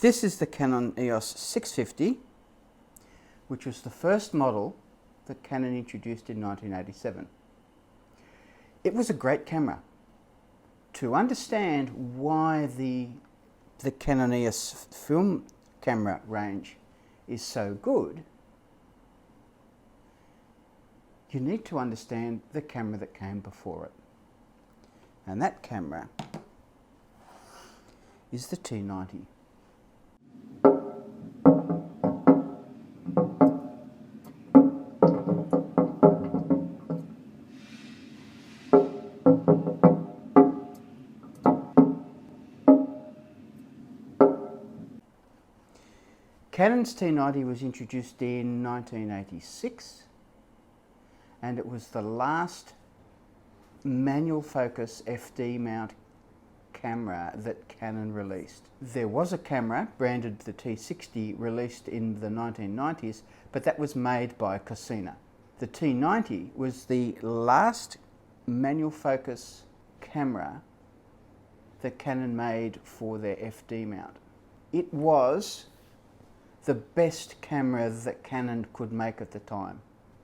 This is the Canon EOS 650, which was the first model that Canon introduced in 1987. It was a great camera. To understand why the Canon EOS film camera range is so good, you need to understand the camera that came before it. And that camera is the T90. Canon's T90 was introduced in 1986, and it was the last manual focus FD mount camera that Canon released. There was a camera branded the T60 released in the 1990s, but that was made by Cosina. The T90 was the last manual focus camera that Canon made for their FD mount. It was the best camera that Canon could make at the time.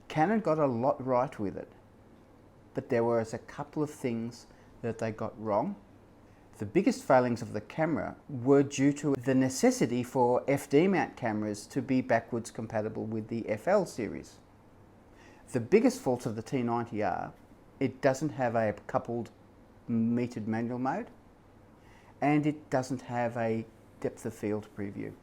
Canon got a lot right with it, but there was a couple of things that they got wrong. The biggest failings of the camera were due to the necessity for FD mount cameras to be backwards compatible with the FL series. The biggest faults of the T90 are it doesn't have a coupled metered manual mode, and it doesn't have a depth of field preview.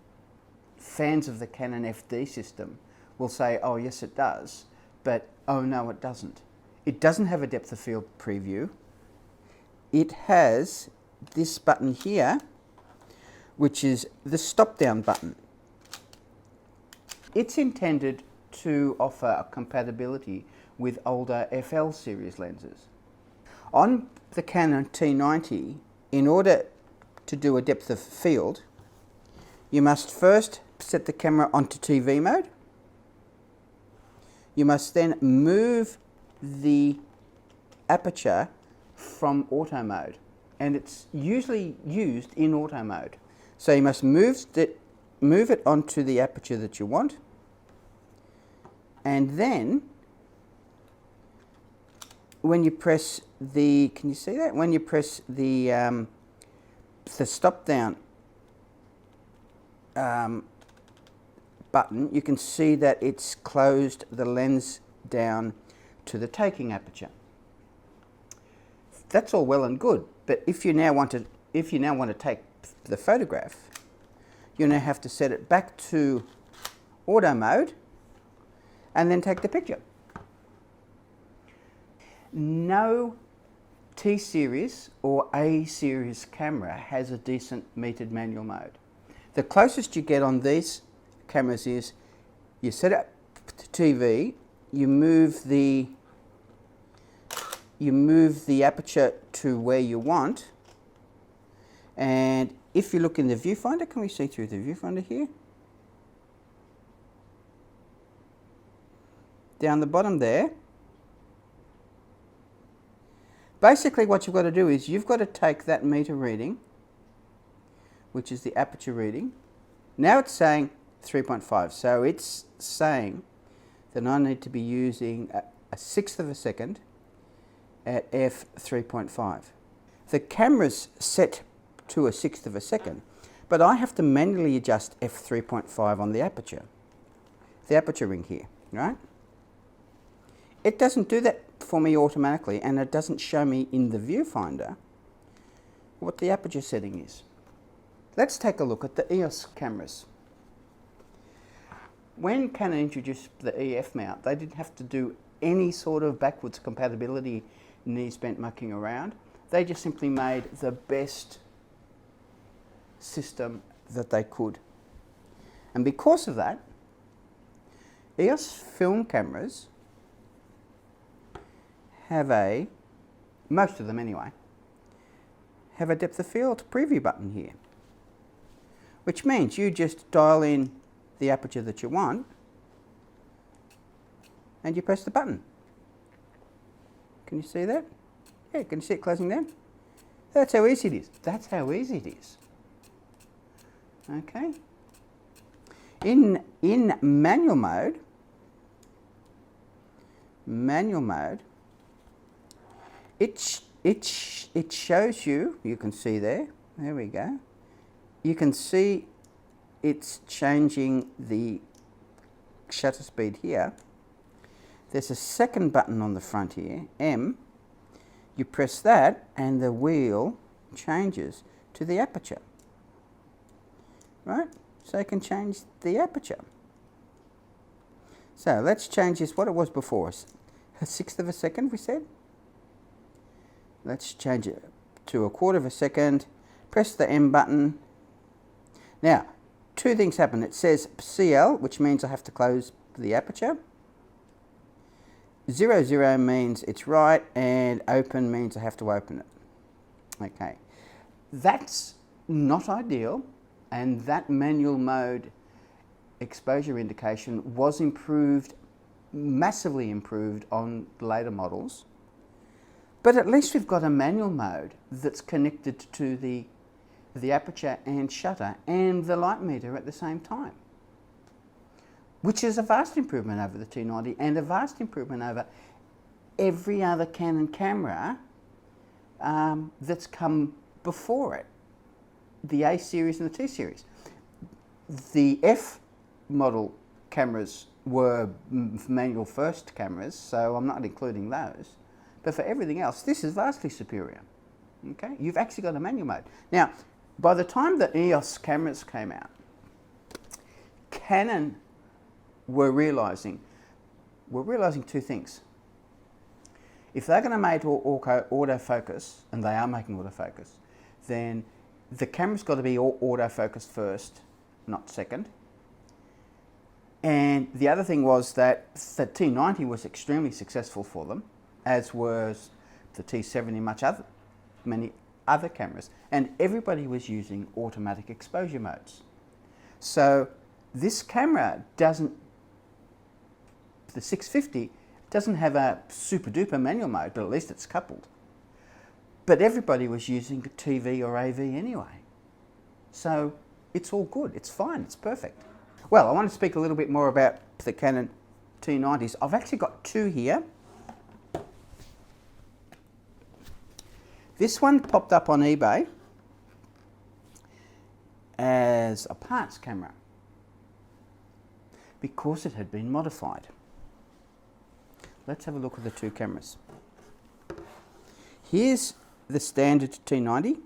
Fans of the Canon FD system will say, oh yes it does, but oh no it doesn't. It doesn't have a depth of field preview. It has this button here, which is the stop down button. It's intended to offer a compatibility with older FL series lenses. On the Canon T90, in order to do a depth of field, you must first set the camera onto TV mode. You must then move the aperture from auto mode, and it's usually used in auto mode. So you must move it onto the aperture that you want, and then when you press the, can you see that? When you press the stop down button, you can see that it's closed the lens down to the taking aperture. That's all well and good, but if you now want to take the photograph, you now have to set it back to auto mode and then take the picture. No T series or A series camera has a decent metered manual mode. The closest you get on these cameras is you set it up to TV, you move the aperture to where you want, and if you look in the viewfinder, can we see through the viewfinder here? Down the bottom there, basically what you've got to do is you've got to take that meter reading, which is the aperture reading. Now it's saying 3.5, so it's saying that I need to be using a sixth of a second at f3.5. The camera's set to a sixth of a second, but I have to manually adjust f3.5 on the aperture ring here, right? It doesn't do that for me automatically, and it doesn't show me in the viewfinder what the aperture setting is. Let's take a look at the EOS cameras. When Canon introduced the EF mount, they didn't have to do any sort of backwards compatibility knees bent mucking around. They just simply made the best system that they could. And because of that, EOS film cameras have most of them anyway, have a depth of field preview button here, which means you just dial in the aperture that you want and you press the button. Can you see that? Yeah, can you see it closing down? That's how easy it is. That's how easy it is. Okay. In manual mode, it shows you, you can see there we go, you can see it's changing the shutter speed here. There's a second button on the front here, M. You press that and the wheel changes to the aperture, right? So you can change the aperture. So let's change this, what it was before, a sixth of a second we said. Let's change it to a quarter of a second, press the M button. Now, two things happen. It says CL, which means I have to close the aperture. 00 means it's right, and open means I have to open it. Okay, that's not ideal, and that manual mode exposure indication was improved, massively improved on later models. But at least we've got a manual mode that's connected to the aperture and shutter and the light meter at the same time, which is a vast improvement over the T90 and a vast improvement over every other Canon camera that's come before it, the A series and the T series. The F model cameras were manual first cameras, so I'm not including those. But for everything else, this is vastly superior. Okay, you've actually got a manual mode. Now, by the time the EOS cameras came out, Canon were realizing two things. If they're going to make autofocus, and they are making autofocus, then the camera's got to be autofocused first, not second. And the other thing was that the T90 was extremely successful for them, as was the T70, many other cameras. And everybody was using automatic exposure modes. So this camera doesn't, the 650 doesn't have a super duper manual mode, but at least it's coupled. But everybody was using TV or AV anyway. So it's all good, it's fine, it's perfect. Well, I want to speak a little bit more about the Canon T90s. I've actually got two here. This one popped up on eBay as a parts camera because it had been modified. Let's have a look at the two cameras. Here's the standard T90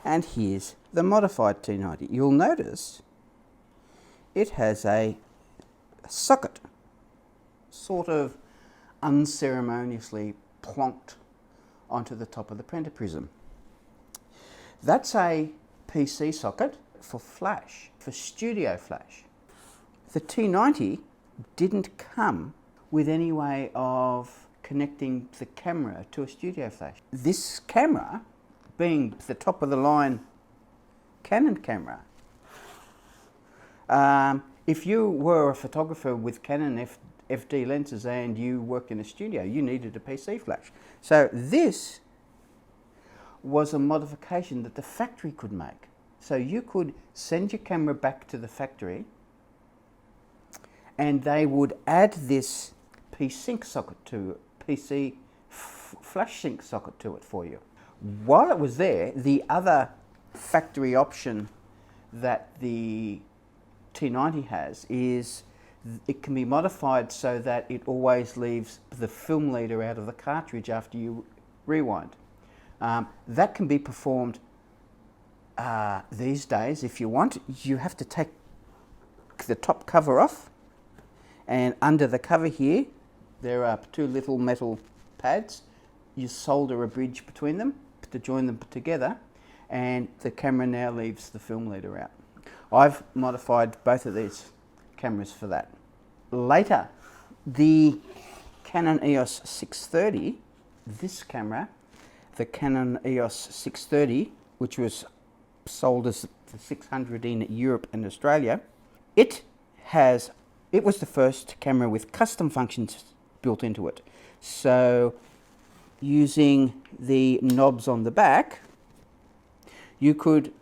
and here's the modified T90. You'll notice it has a socket sort of unceremoniously plonked onto the top of the pentaprism. That's a PC socket for flash, for studio flash. The T90 didn't come with any way of connecting the camera to a studio flash. This camera, being the top of the line Canon camera, if you were a photographer with Canon FD lenses and you worked in a studio, you needed a PC flash. So this was a modification that the factory could make. So you could send your camera back to the factory and they would add this PC socket to PC flash sync socket to it for you. While it was there, the other factory option that the T90 has is it can be modified so that it always leaves the film leader out of the cartridge after you rewind. That can be performed these days if you want. You have to take the top cover off, and under the cover here there are two little metal pads. You solder a bridge between them to join them together, and the camera now leaves the film leader out. I've modified both of these cameras for that. Later, the Canon EOS 630, this camera, the Canon EOS 630, which was sold as the 600 in Europe and Australia, it was the first camera with custom functions built into it. So using the knobs on the back, you could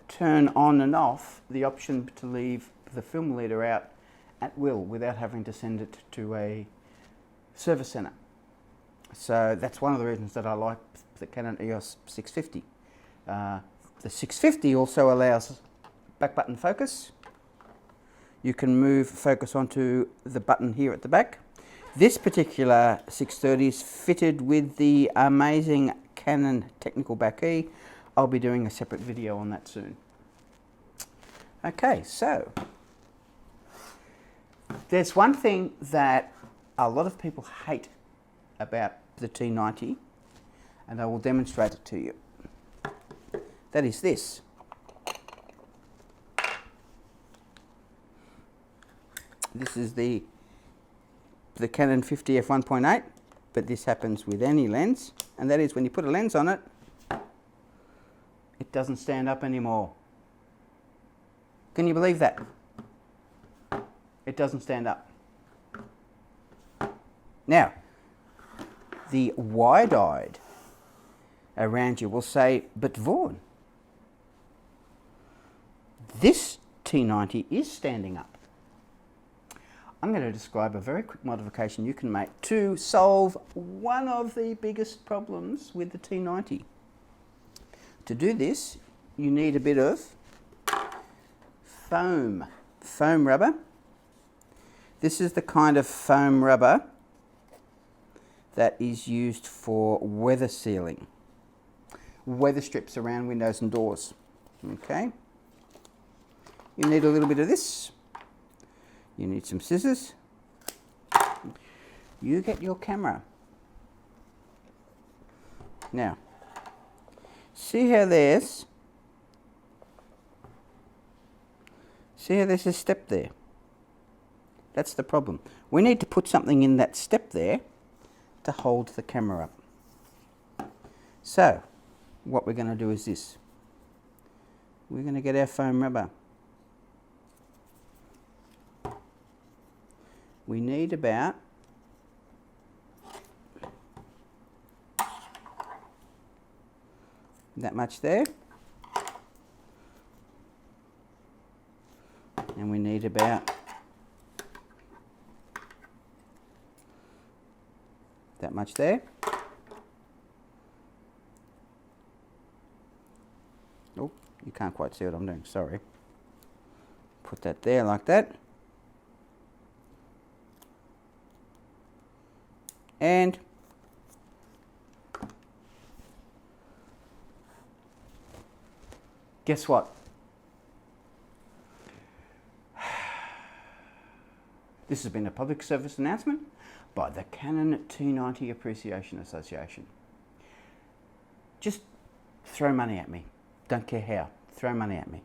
turn on and off the option to leave the film leader out at will without having to send it to a service center. So that's one of the reasons that I like the Canon EOS 650. The 650 also allows back button focus. You can move focus onto the button here at the back. This particular 630 is fitted with the amazing Canon technical back key. I'll be doing a separate video on that soon. Okay, so there's one thing that a lot of people hate about the T90, and I will demonstrate it to you. That is this. This is the Canon 50 f1.8, but this happens with any lens, and that is when you put a lens on it, it doesn't stand up anymore. Can you believe that? It doesn't stand up. Now, the wide-eyed around you will say, but Vaughan, this T90 is standing up. I'm going to describe a very quick modification you can make to solve one of the biggest problems with the T90. To do this, you need a bit of foam rubber. This is the kind of foam rubber that is used for weather sealing, weather strips around windows and doors. Okay. You need a little bit of this. You need some scissors. You get your camera. Now, see how there's a step there? That's the problem. We need to put something in that step there to hold the camera up. So, what we're going to do is this. We're going to get our foam rubber. We need about that much there, and we need about that much there. Oh, you can't quite see what I'm doing, sorry. Put that there like that. And guess what? This has been a public service announcement by the Canon T90 Appreciation Association. Just throw money at me. Don't care how. Throw money at me.